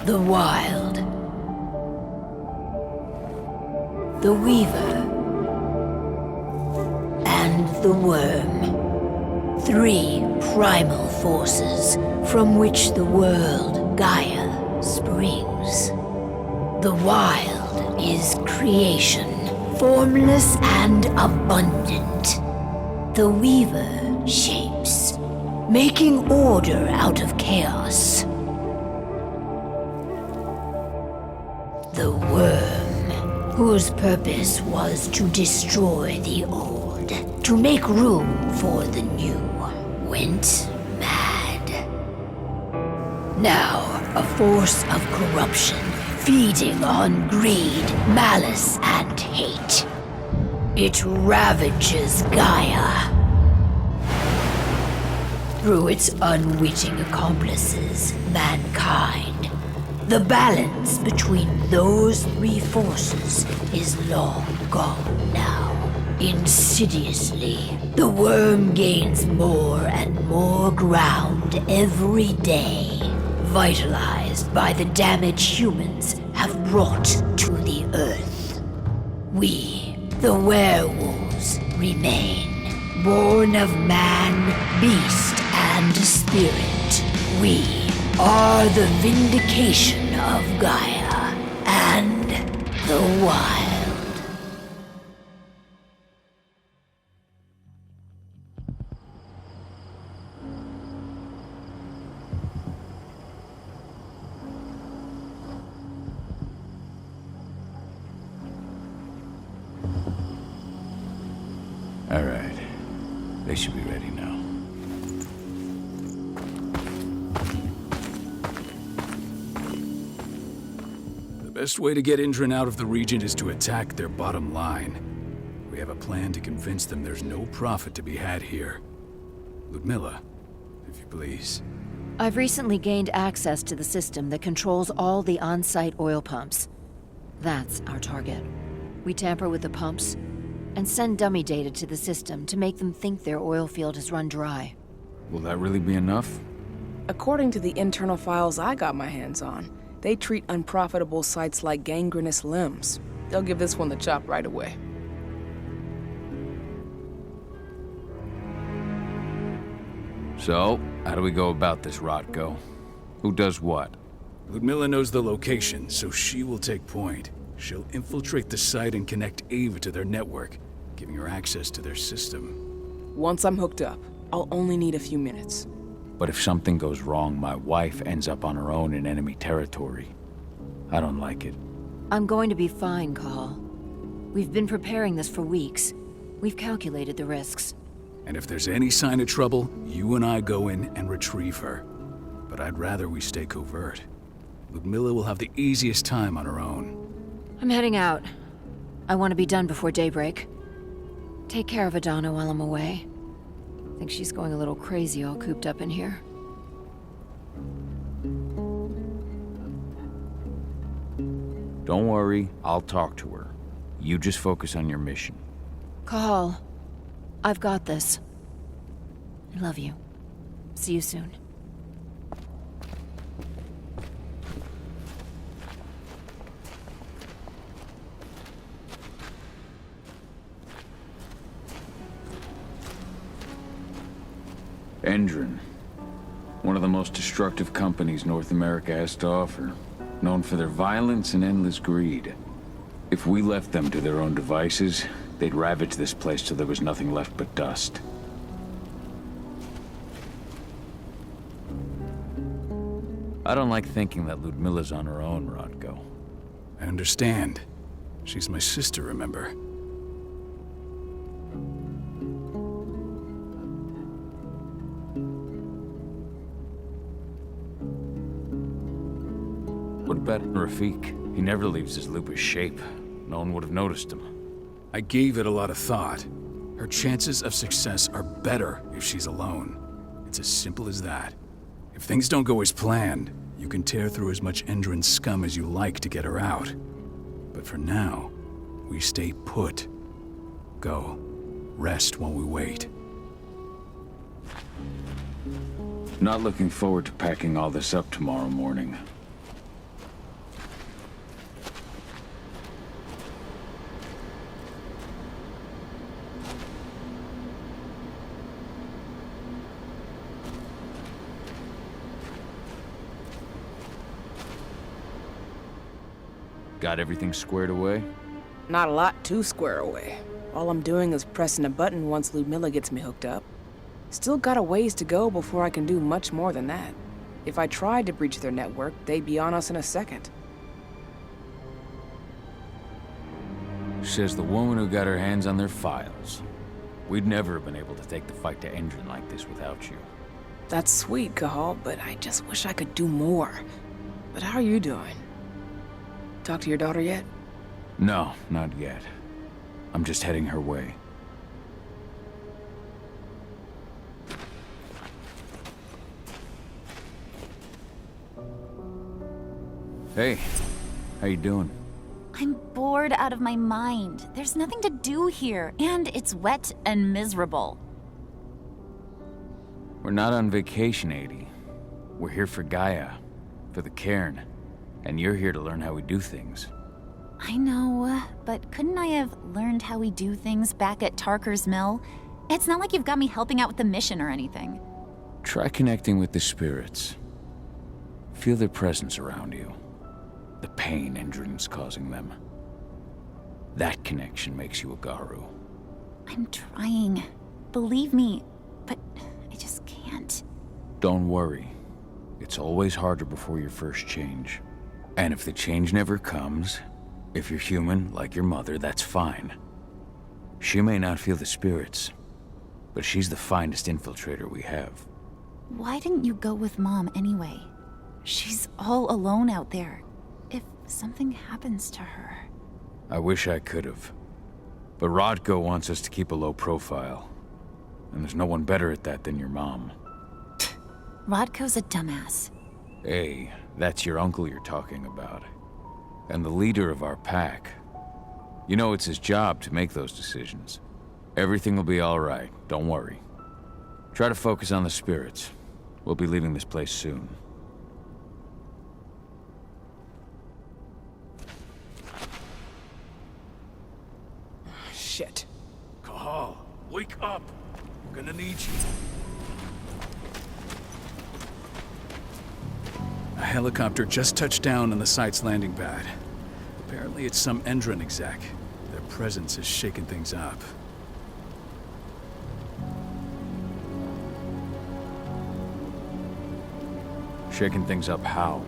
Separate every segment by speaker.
Speaker 1: The Wild. The Weaver. And the Worm. 3 primal forces from which the world, Gaia, springs. The Wild is creation, formless and abundant. The Weaver shapes, making order out of chaos. The Worm, whose purpose was to destroy the old, to make room for the new, went mad. Now, a force of corruption, feeding on greed, malice, and hate. It ravages Gaia. Through its unwitting accomplices, mankind. The balance between those 3 forces is long gone now. Insidiously, the Worm gains more and more ground every day, vitalized by the damage humans have brought to the Earth. We, the werewolves, remain, born of man, beast, and spirit. We are the vindication of Gaia and the Wild.
Speaker 2: All right. They should be ready now.
Speaker 3: The best way to get Indran out of the region is to attack their bottom line. We have a plan to convince them there's no profit to be had here. Ludmilla, if you please.
Speaker 4: I've recently gained access to the system that controls all the on-site oil pumps. That's our target. We tamper with the pumps and send dummy data to the system to make them think their oil field has run dry.
Speaker 2: Will that really be enough?
Speaker 5: According to the internal files I got my hands on, they treat unprofitable sites like gangrenous limbs. They'll give this one the chop right away.
Speaker 2: So, how do we go about this, Rotko? Who does what?
Speaker 3: Ludmilla knows the location, so she will take point. She'll infiltrate the site and connect Ava to their network, giving her access to their system.
Speaker 5: Once I'm hooked up, I'll only need a few minutes.
Speaker 2: But if something goes wrong, my wife ends up on her own in enemy territory. I don't like it.
Speaker 4: I'm going to be fine, Call. We've been preparing this for weeks. We've calculated the risks.
Speaker 3: And if there's any sign of trouble, you and I go in and retrieve her. But I'd rather we stay covert. Ludmilla will have the easiest time on her own.
Speaker 4: I'm heading out. I want to be done before daybreak. Take care of Adana while I'm away. I think she's going a little crazy all cooped up in here.
Speaker 2: Don't worry, I'll talk to her. You just focus on your mission.
Speaker 4: Call. I've got this. I love you. See you soon.
Speaker 2: Indran. One of the most destructive companies North America has to offer. Known for their violence and endless greed. If we left them to their own devices, they'd ravage this place till there was nothing left but dust. I don't like thinking that Ludmilla's on her own, Rotko.
Speaker 3: I understand. She's my sister, remember?
Speaker 2: What about Rafik? He never leaves his lupus shape. No one would have noticed him.
Speaker 3: I gave it a lot of thought. Her chances of success are better if she's alone. It's as simple as that. If things don't go as planned, you can tear through as much Indran scum as you like to get her out. But for now, we stay put. Go. Rest while we wait.
Speaker 2: Not looking forward to packing all this up tomorrow morning. Got everything squared away?
Speaker 5: Not a lot to square away. All I'm doing is pressing a button once Ludmilla gets me hooked up. Still got a ways to go before I can do much more than that. If I tried to breach their network, they'd be on us in a second.
Speaker 2: Says the woman who got her hands on their files. We'd never have been able to take the fight to Endron like this without you.
Speaker 5: That's sweet, Cahal, but I just wish I could do more. But how are you doing? Talk to your daughter yet?
Speaker 2: No, not yet. I'm just heading her way. Hey, how you doing?
Speaker 6: I'm bored out of my mind. There's nothing to do here, and it's wet and miserable.
Speaker 2: We're not on vacation, Adie. We're here for Gaia, for the cairn, and you're here to learn how we do things.
Speaker 6: I know, but couldn't I have learned how we do things back at Tarker's Mill? It's not like you've got me helping out with the mission or anything.
Speaker 2: Try connecting with the spirits. Feel their presence around you. The pain Endron's causing them. That connection makes you a Garu.
Speaker 6: I'm trying. Believe me, but I just can't.
Speaker 2: Don't worry. It's always harder before your first change. And if the change never comes, if you're human, like your mother, that's fine. She may not feel the spirits, but she's the finest infiltrator we have.
Speaker 6: Why didn't you go with Mom anyway? She's all alone out there. If something happens to her...
Speaker 2: I wish I could have. But Rodko wants us to keep a low profile. And there's no one better at that than your mom.
Speaker 6: Rodko's a dumbass.
Speaker 2: Hey, that's your uncle you're talking about. And the leader of our pack. You know it's his job to make those decisions. Everything will be all right, don't worry. Try to focus on the spirits. We'll be leaving this place soon.
Speaker 5: Shit.
Speaker 3: Cahal, wake up! I'm gonna need you. A helicopter just touched down on the site's landing pad. Apparently it's some Endron exec. Their presence has shaken things up.
Speaker 2: Shaking things up how?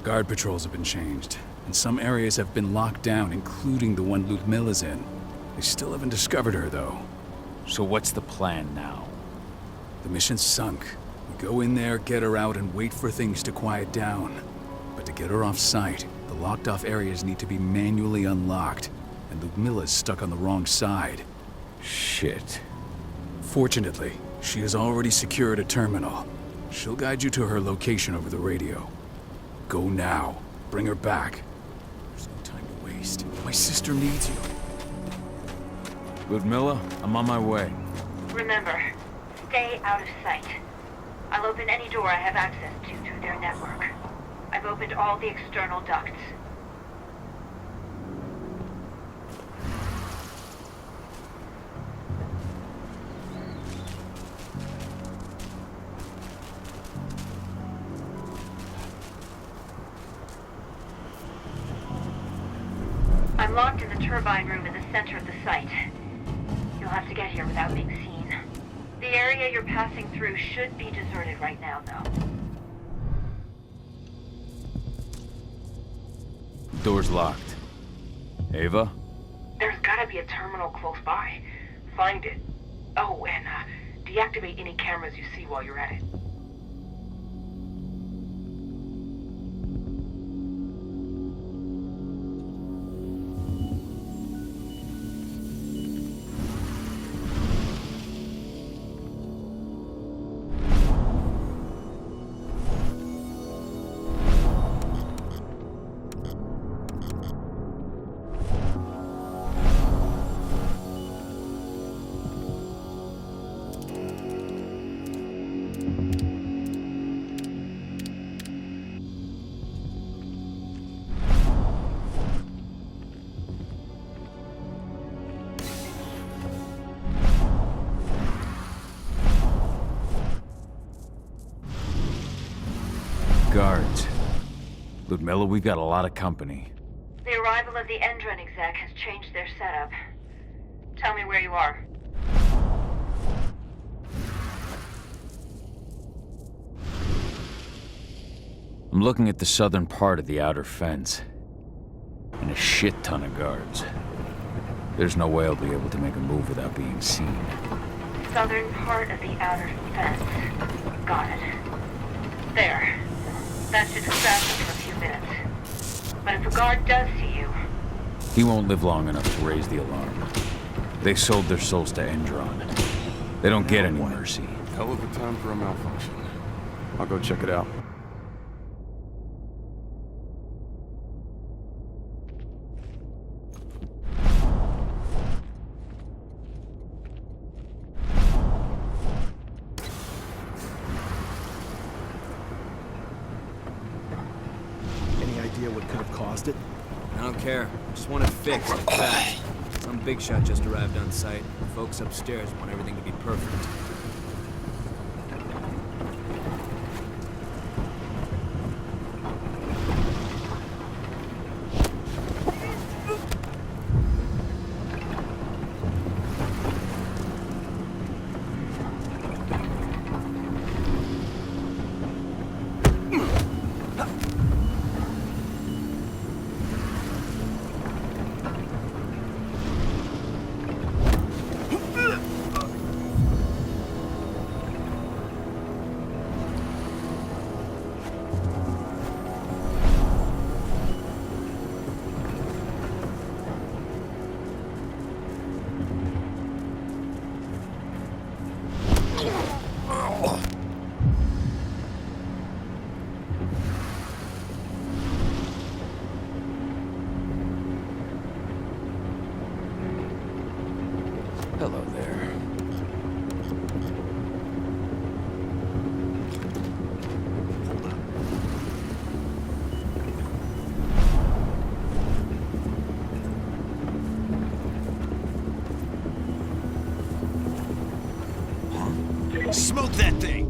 Speaker 3: Guard patrols have been changed, and some areas have been locked down, including the one Ludmilla's in. They still haven't discovered her, though.
Speaker 2: So what's the plan now?
Speaker 3: The mission's sunk. We go in there, get her out, and wait for things to quiet down. But to get her off-site, the locked-off areas need to be manually unlocked, and Ludmilla's stuck on the wrong side.
Speaker 2: Shit.
Speaker 3: Fortunately, she has already secured a terminal. She'll guide you to her location over the radio. Go now. Bring her back. There's no time to waste. My sister needs you.
Speaker 2: Ludmilla, I'm on my way.
Speaker 1: Remember, stay out of sight. I'll open any door I have access to through their network. I've opened all the external ducts. I'm locked in the turbine room in the center of the site. You'll have to get here without being seen. The area you're passing through should be deserted right now, though.
Speaker 2: Door's locked. Ava?
Speaker 5: There's gotta be a terminal close by. Find it. Oh, and deactivate any cameras you see while you're at it.
Speaker 2: Guards. Ludmilla, we've got a lot of company.
Speaker 7: The arrival of the Endron exec has changed their setup. Tell me where you are.
Speaker 2: I'm looking at the southern part of the outer fence. And a shit ton of guards. There's no way I'll be able to make a move without being seen.
Speaker 7: Southern part of the outer fence. Got it. There. That should distract them for a few minutes. But if a guard does see you...
Speaker 2: He won't live long enough to raise the alarm. They sold their souls to Endron. They don't get any mercy.
Speaker 8: Hell of a time for a malfunction. I'll go check it out.
Speaker 9: Any idea what could have caused it?
Speaker 10: I don't care. I just want it fixed. Fast. Some big shot just arrived on site. The folks upstairs want everything to be perfect.
Speaker 2: Hello there.
Speaker 9: Smoke that thing!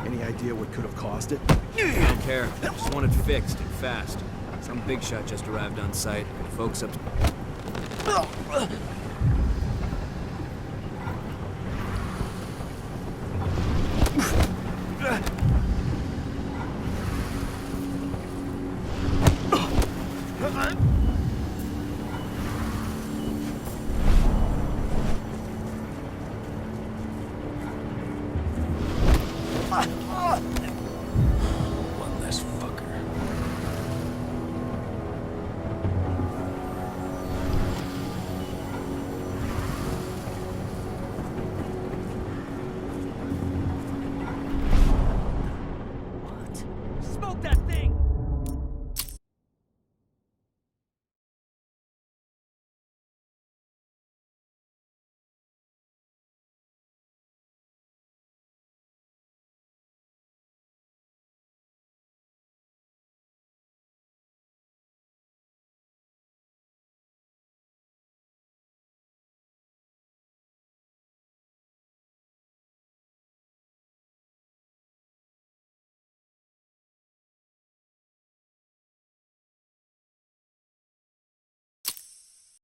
Speaker 9: Any idea what could have caused it?
Speaker 10: I don't care. I just want it fixed and fast. Some big shot just arrived on site. The folks up...